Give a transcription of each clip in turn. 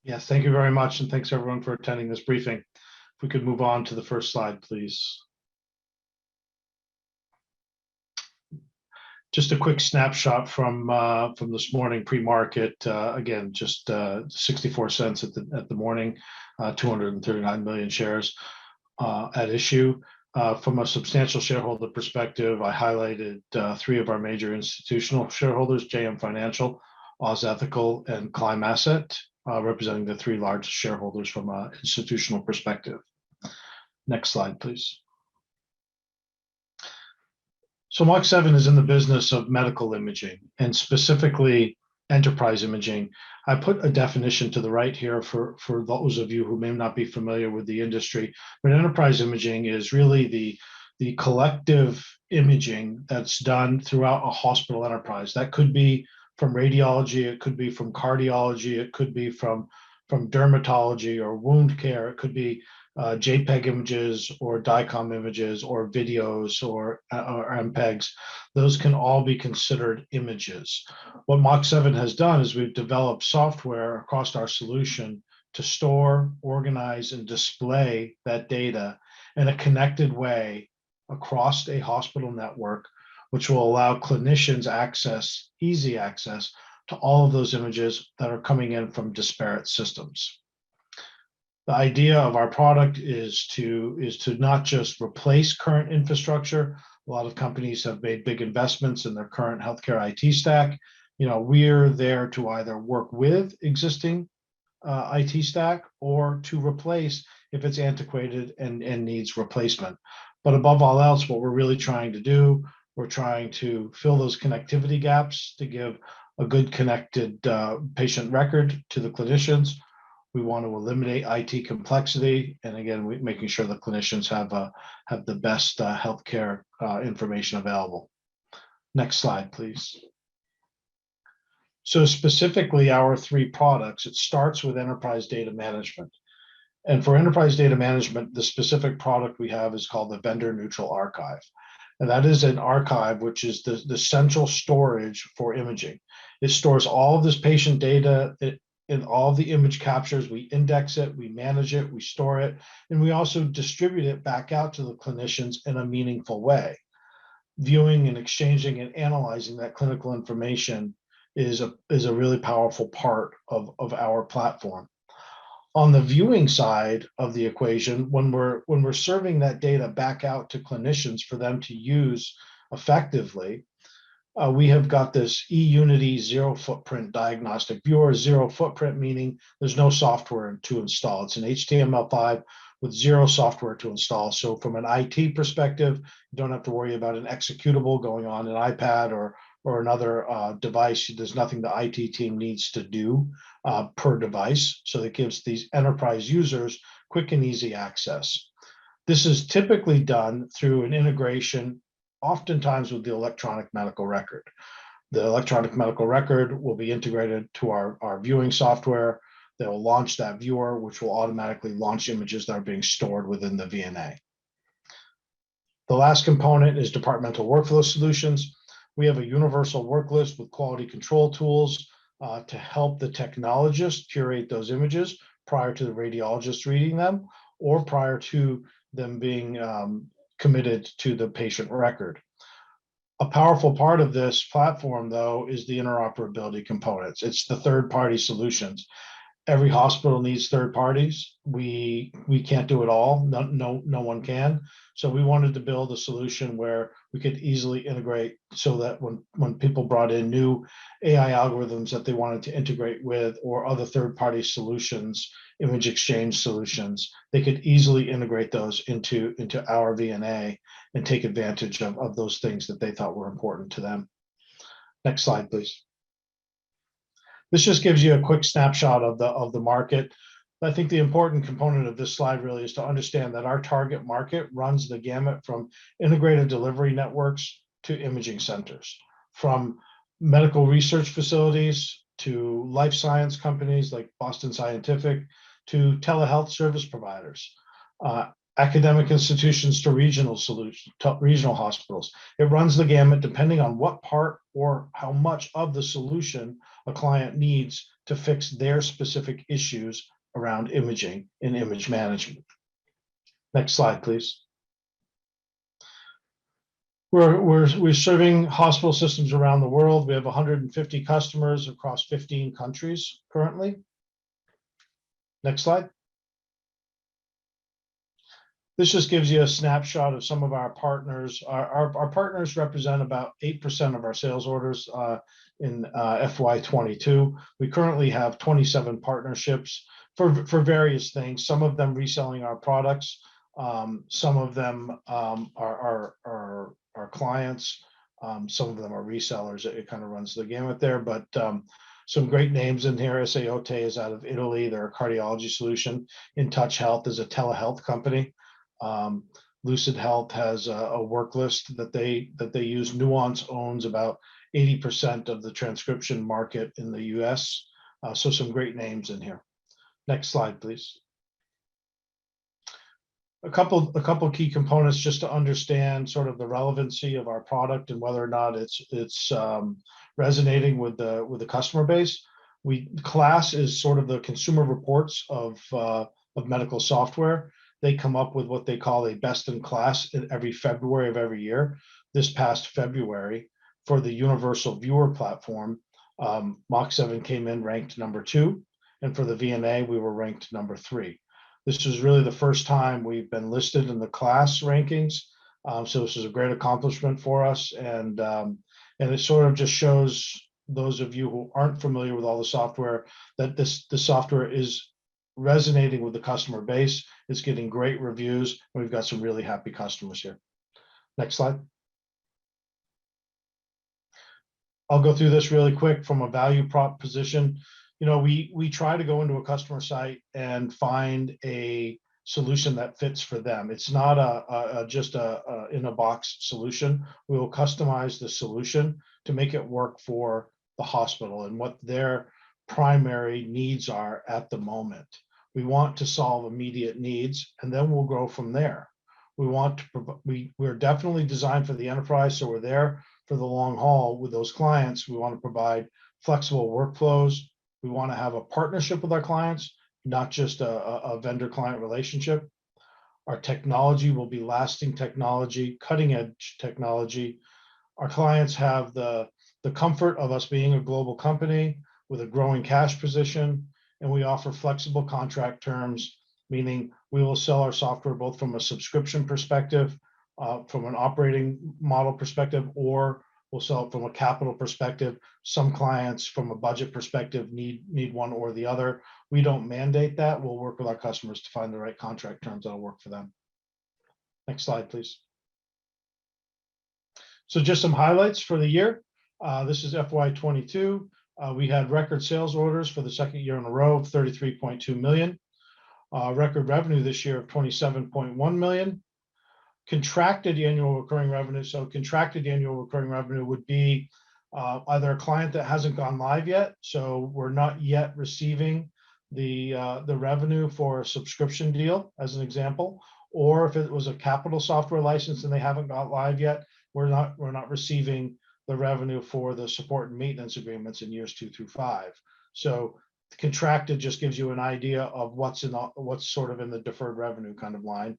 Yes, thank you very much, and thanks everyone for attending this briefing. If we could move on to the first slide, please. Just a quick snapshot from this morning pre-market. Again, just 64 cents at the morning, 239 million shares at issue. From a substantial shareholder perspective, I highlighted three of our major institutional shareholders: JM Financial, Oz Ethical, and Climb Asset, representing the three largest shareholders from an institutional perspective. Next slide, please. So Mach7 is in the business of medical imaging, and specifically enterprise imaging. I put a definition to the right here for those of you who may not be familiar with the industry, but enterprise imaging is really the collective imaging that's done throughout a hospital enterprise. That could be from radiology, it could be from cardiology, it could be from dermatology or wound care, it could be JPEG images or DICOM images or videos or MPEGs. Those can all be considered images. What Mach7 has done is we've developed software across our solution to store, organize, and display that data in a connected way across a hospital network, which will allow clinicians easy access to all of those images that are coming in from disparate systems. The idea of our product is to not just replace current infrastructure. A lot of companies have made big investments in their current healthcare IT stack. We're there to either work with existing IT stack or to replace if it's antiquated and needs replacement. But above all else, what we're really trying to do, we're trying to fill those connectivity gaps to give a good connected patient record to the clinicians. We want to eliminate IT complexity, and again, making sure the clinicians have the best healthcare information available. Next slide, please. So specifically, our three products, it starts with enterprise data management. And for enterprise data management, the specific product we have is called the Vendor Neutral Archive. And that is an archive which is the central storage for imaging. It stores all of this patient data in all of the image captures. We index it, we manage it, we store it, and we also distribute it back out to the clinicians in a meaningful way. Viewing and exchanging and analyzing that clinical information is a really powerful part of our platform. On the viewing side of the equation, when we're serving that data back out to clinicians for them to use effectively, we have got this eUnity zero footprint diagnostic viewer. Zero footprint meaning there's no software to install. It's an HTML5 with zero software to install. So from an IT perspective, you don't have to worry about an executable going on an iPad or another device. There's nothing the IT team needs to do per device. So that gives these enterprise users quick and easy access. This is typically done through an integration, oftentimes with the electronic medical record. The electronic medical record will be integrated to our viewing software. They'll launch that viewer, which will automatically launch images that are being stored within the VNA. The last component is departmental workflow solutions. We have a universal work list with quality control tools to help the technologist curate those images prior to the radiologist reading them or prior to them being committed to the patient record. A powerful part of this platform, though, is the interoperability components. It's the third-party solutions. Every hospital needs third parties. We can't do it all. No one can. So we wanted to build a solution where we could easily integrate so that when people brought in new AI algorithms that they wanted to integrate with or other third-party solutions, image exchange solutions, they could easily integrate those into our VNA and take advantage of those things that they thought were important to them. Next slide, please. This just gives you a quick snapshot of the market. I think the important component of this slide really is to understand that our target market runs the gamut from integrated delivery networks to imaging centers, from medical research facilities to life science companies like Boston Scientific to telehealth service providers, academic institutions to regional hospitals. It runs the gamut depending on what part or how much of the solution a client needs to fix their specific issues around imaging and image management. Next slide, please. We're serving hospital systems around the world. We have 150 customers across 15 countries currently. Next slide. This just gives you a snapshot of some of our partners. Our partners represent about 8% of our sales orders in FY22. We currently have 27 partnerships for various things. Some of them reselling our products. Some of them are our clients. Some of them are resellers. It kind of runs the gamut there, but some great names in here. Saote is out of Italy. They're a cardiology solution. In Touch Health is a telehealth company. Lucid Health has a work list that they use. Nuance owns about 80% of the transcription market in the US. So some great names in here. Next slide, please. A couple key components just to understand sort of the relevancy of our product and whether or not it's resonating with the customer base. KLAS is sort of the Consumer Reports of medical software. They come up with what they call a best in class in every February of every year. This past February, for the Universal Viewer platform, Mach7 came in ranked number 2, and for the VNA, we were ranked number 3. This is really the first time we've been listed in the KLAS rankings, so this is a great accomplishment for us, and it sort of just shows those of you who aren't familiar with all the software that the software is resonating with the customer base. It's getting great reviews, and we've got some really happy customers here. Next slide. I'll go through this really quick from a value prop position. You know, we try to go into a customer site and find a solution that fits for them. It's not just a in a box solution. We will customize the solution to make it work for the hospital and what their primary needs are at the moment. We want to solve immediate needs, and then we'll go from there. We're definitely designed for the enterprise, so we're there for the long haul with those clients. We want to provide flexible workflows. We want to have a partnership with our clients, not just a vendor-client relationship. Our technology will be lasting technology, cutting-edge technology. Our clients have the comfort of us being a global company with a growing cash position, and we offer flexible contract terms, meaning we will sell our software both from a subscription perspective, from an operating model perspective, or we'll sell it from a capital perspective. Some clients from a budget perspective need one or the other. We don't mandate that. We'll work with our customers to find the right contract terms that'll work for them. Next slide, please. So just some highlights for the year. This is FY22. We had record sales orders for the second year in a row of 33.2 million. Record revenue this year of 27.1 million. Contracted annual recurring revenue. So contracted annual recurring revenue would be either a client that hasn't gone live yet, so we're not yet receiving the revenue for a subscription deal, as an example, or if it was a capital software license and they haven't got live yet, we're not receiving the revenue for the support and maintenance agreements in years 2 through 5. So contracted just gives you an idea of what's sort of in the deferred revenue kind of line.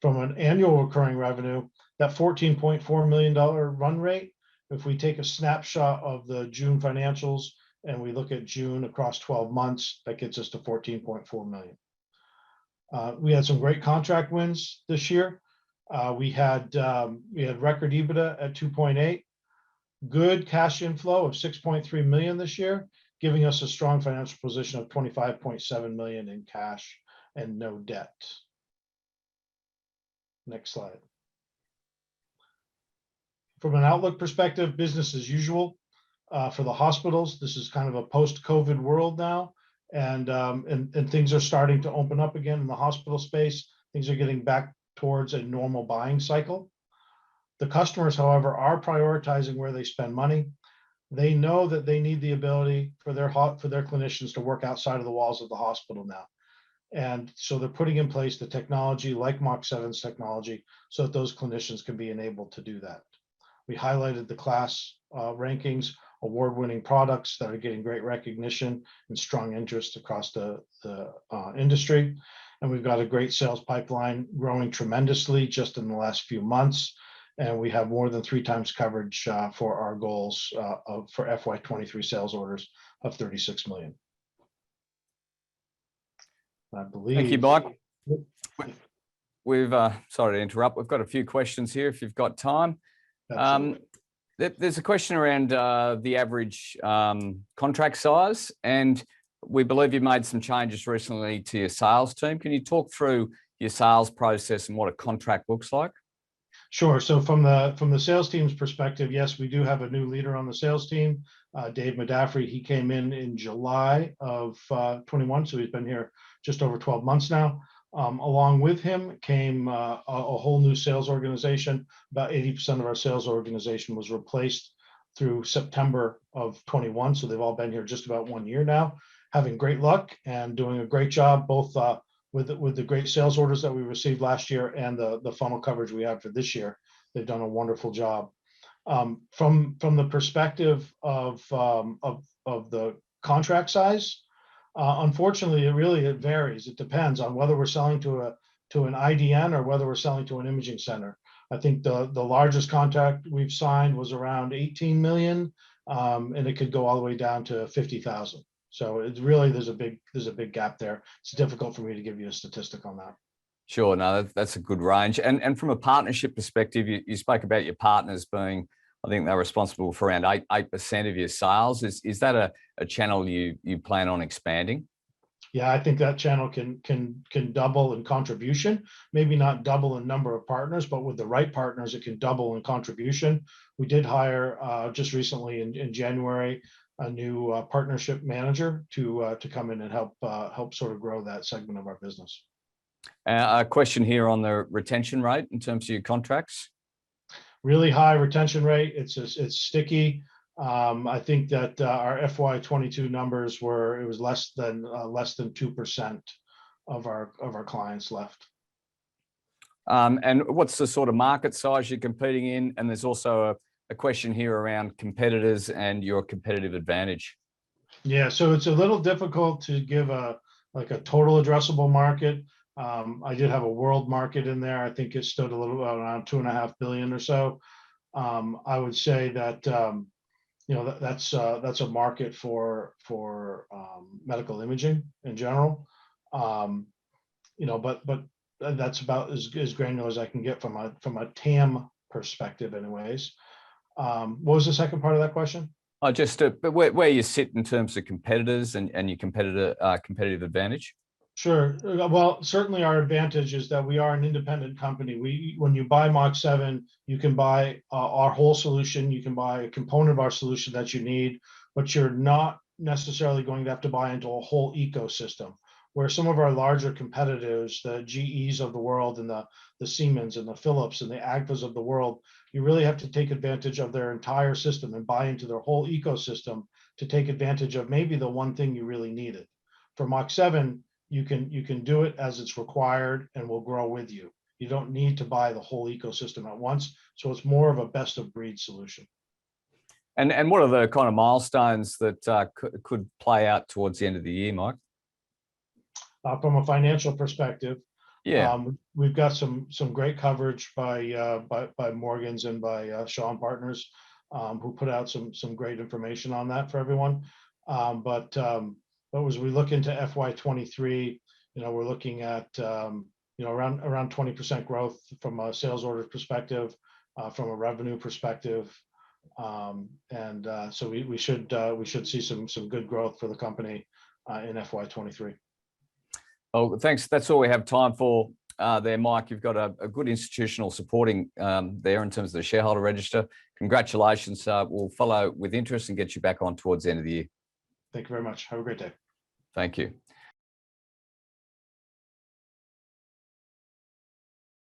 From an annual recurring revenue, that $14.4 million run rate, if we take a snapshot of the June financials and we look at June across 12 months, that gets us to 14.4 million. We had some great contract wins this year. We had record EBITDA at 2.8, good cash inflow of 6.3 million this year, giving us a strong financial position of 25.7 million in cash and no debt. Next slide. From an outlook perspective, business as usual for the hospitals. This is kind of a post-COVID world now, and things are starting to open up again in the hospital space. Things are getting back towards a normal buying cycle. The customers, however, are prioritizing where they spend money. They know that they need the ability for their clinicians to work outside of the walls of the hospital now. And so they're putting in place the technology like Mach7's technology so that those clinicians can be enabled to do that. We highlighted the KLAS rankings. award-winning products that are getting great recognition and strong interest across the industry. And we've got a great sales pipeline growing tremendously just in the last few months. And we have more than 3 times coverage for our goals for FY23 sales orders of 36 million. I believe. Thank you, Mike. We've sorry to interrupt. We've got a few questions here if you've got time. There's a question around the average contract size, and we believe you made some changes recently to your sales team. Can you talk through your sales process and what a contract looks like? Sure. So from the sales team's perspective, yes, we do have a new leader on the sales team, Dave Madaffrey. He came in July of 21, so he's been here just over 12 months now. Along with him came a whole new sales organization. About 80% of our sales organization was replaced through September of 21, so they've all been here just about 1 year now, having great luck and doing a great job, both with the great sales orders that we received last year and the funnel coverage we have for this year. They've done a wonderful job. From the perspective of the contract size, unfortunately, it varies. It depends on whether we're selling to an IDN or whether we're selling to an imaging center. I think the largest contract we've signed was around 18 million, and it could go all the way down to 50,000. So it's really, there's a big gap there. It's difficult for me to give you a statistic on that. Sure, no, that's a good range. And from a partnership perspective, you spoke about your partners being, I think they're responsible for around 8% of your sales. Is that a channel you plan on expanding? Yeah, I think that channel can double in contribution. Maybe not double in number of partners, but with the right partners, it can double in contribution. We did hire just recently in January a new partnership manager to come in and help sort of grow that segment of our business. A question here on the retention rate in terms of your contracts. Really high retention rate. It's sticky. I think that our FY22 numbers were, it was less than 2% of our clients left. And what's the sort of market size you're competing in? And there's also a question here around competitors and your competitive advantage. Yeah, so it's a little difficult to give a total addressable market. I did have a world market in there. I think it stood a little around 2.5 billion or so. I would say that that's a market for medical imaging in general. But that's about as granular as I can get from a TAM perspective, anyways. What was the second part of that question? Just where you sit in terms of competitors and your competitive advantage. Sure. Well, certainly our advantage is that we are an independent company. When you buy Mach7, you can buy our whole solution. You can buy a component of our solution that you need, but you're not necessarily going to have to buy into a whole ecosystem. Where some of our larger competitors, the GEs of the world and the Siemens and the Philips and the Agfas of the world, you really have to take advantage of their entire system and buy into their whole ecosystem to take advantage of maybe the one thing you really needed. For Mach7, you can do it as it's required and we'll grow with you. You don't need to buy the whole ecosystem at once. So it's more of a best of breed solution. And what are the kind of milestones that could play out towards the end of the year, Mike? From a financial perspective, yeah, we've got some great coverage by Morgans and by Shaw and Partners, who put out some great information on that for everyone. But as we look into FY23, we're looking at around 20% growth from a sales order perspective, from a revenue perspective, and so we should see some good growth for the company in FY23. Oh, thanks. That's all we have time for there, Mike. You've got a good institutional supporting there in terms of the shareholder register. Congratulations. We'll follow with interest and get you back on towards the end of the year. Thank you very much. Have a great day. Thank you.